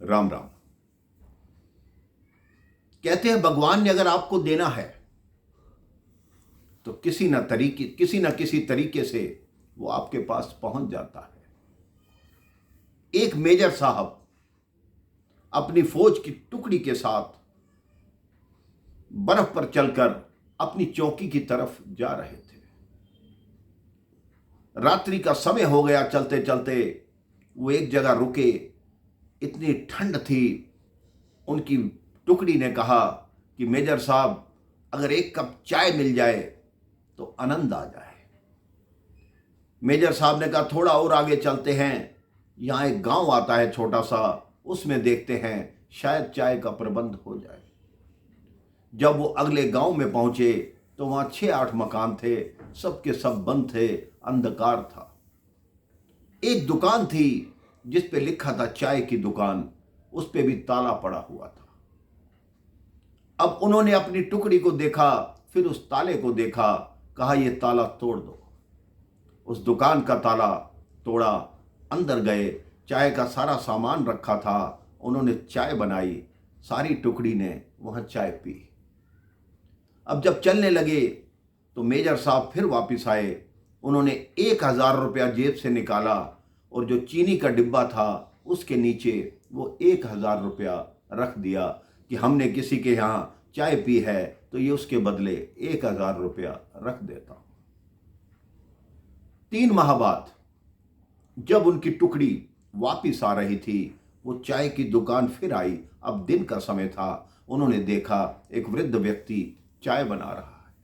राम राम। कहते हैं भगवान ने अगर आपको देना है तो किसी न किसी तरीके से वो आपके पास पहुंच जाता है। एक मेजर साहब अपनी फौज की टुकड़ी के साथ बर्फ पर चलकर अपनी चौकी की तरफ जा रहे थे। रात्रि का समय हो गया। चलते चलते वो एक जगह रुके। इतनी ठंड थी। उनकी टुकड़ी ने कहा कि मेजर साहब, अगर एक कप चाय मिल जाए तो आनंद आ जाए। मेजर साहब ने कहा थोड़ा और आगे चलते हैं, यहां एक गांव आता है छोटा सा, उसमें देखते हैं शायद चाय का प्रबंध हो जाए। जब वो अगले गांव में पहुंचे तो वहां 6-8 मकान थे, सबके सब बंद थे, अंधकार था। एक दुकान थी जिस पे लिखा था चाय की दुकान, उस पे भी ताला पड़ा हुआ था। अब उन्होंने अपनी टुकड़ी को देखा, फिर उस ताले को देखा, कहा यह ताला तोड़ दो। उस दुकान का ताला तोड़ा, अंदर गए, चाय का सारा सामान रखा था, उन्होंने चाय बनाई, सारी टुकड़ी ने वहां चाय पी। अब जब चलने लगे तो मेजर साहब फिर वापस आए। उन्होंने 1000 रुपया जेब से निकाला और जो चीनी का डिब्बा था उसके नीचे वो 1000 रुपया रख दिया कि हमने किसी के यहाँ चाय पी है तो ये उसके बदले 1000 रुपया रख देता हूं। 3 माह बाद जब उनकी टुकड़ी वापिस आ रही थी, वो चाय की दुकान फिर आई। अब दिन का समय था। उन्होंने देखा एक वृद्ध व्यक्ति चाय बना रहा है।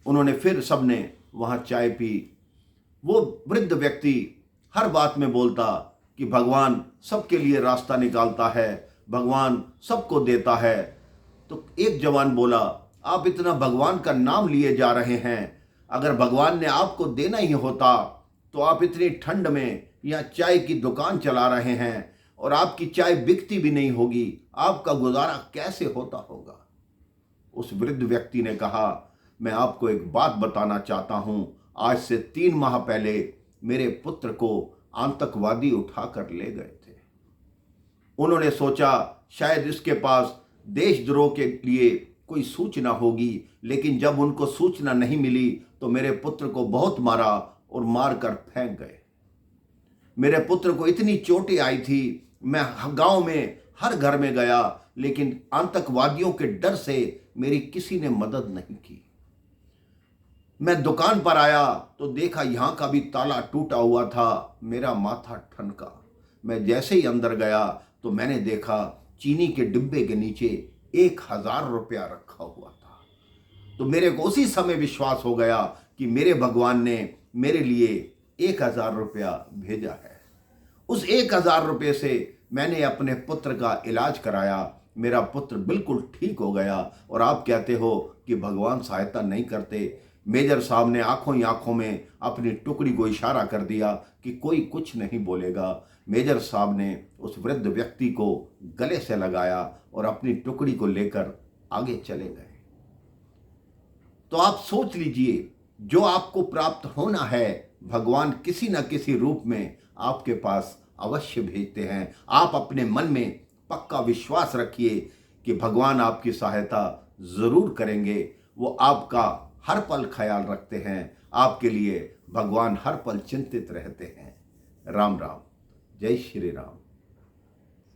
उन्होंने फिर सबने वहां चाय पी। वो वृद्ध व्यक्ति हर बात में बोलता कि भगवान सबके लिए रास्ता निकालता है, भगवान सबको देता है। तो एक जवान बोला, आप इतना भगवान का नाम लिए जा रहे हैं, अगर भगवान ने आपको देना ही होता तो आप इतनी ठंड में यहाँ चाय की दुकान चला रहे हैं और आपकी चाय बिकती भी नहीं होगी, आपका गुजारा कैसे होता होगा। उस वृद्ध व्यक्ति ने कहा, मैं आपको एक बात बताना चाहता हूं। आज से 3 माह पहले मेरे पुत्र को आतंकवादी उठाकर ले गए थे। उन्होंने सोचा शायद इसके पास देशद्रोह के लिए कोई सूचना होगी, लेकिन जब उनको सूचना नहीं मिली तो मेरे पुत्र को बहुत मारा और मारकर फेंक गए। मेरे पुत्र को इतनी चोटें आई थी, मैं गांव में हर घर में गया, लेकिन आतंकवादियों के डर से मेरी किसी ने मदद नहीं की। मैं दुकान पर आया तो देखा यहां का भी ताला टूटा हुआ था, मेरा माथा ठनका। मैं जैसे ही अंदर गया तो मैंने देखा चीनी के डिब्बे के नीचे 1000 रुपया रखा हुआ था। तो मेरे को उसी समय विश्वास हो गया कि मेरे भगवान ने मेरे लिए 1000 रुपया भेजा है। उस 1000 रुपये से मैंने अपने पुत्र का इलाज कराया, मेरा पुत्र बिल्कुल ठीक हो गया। और आप कहते हो कि भगवान सहायता नहीं करते। मेजर साहब ने आंखों ही आंखों में अपनी टुकड़ी को इशारा कर दिया कि कोई कुछ नहीं बोलेगा। मेजर साहब ने उस वृद्ध व्यक्ति को गले से लगाया और अपनी टुकड़ी को लेकर आगे चले गए। तो आप सोच लीजिए, जो आपको प्राप्त होना है भगवान किसी न किसी रूप में आपके पास अवश्य भेजते हैं। आप अपने मन में पक्का विश्वास रखिए कि भगवान आपकी सहायता जरूर करेंगे। वो आपका हर पल ख्याल रखते हैं, आपके लिए भगवान हर पल चिंतित रहते हैं। राम राम। जय श्री राम।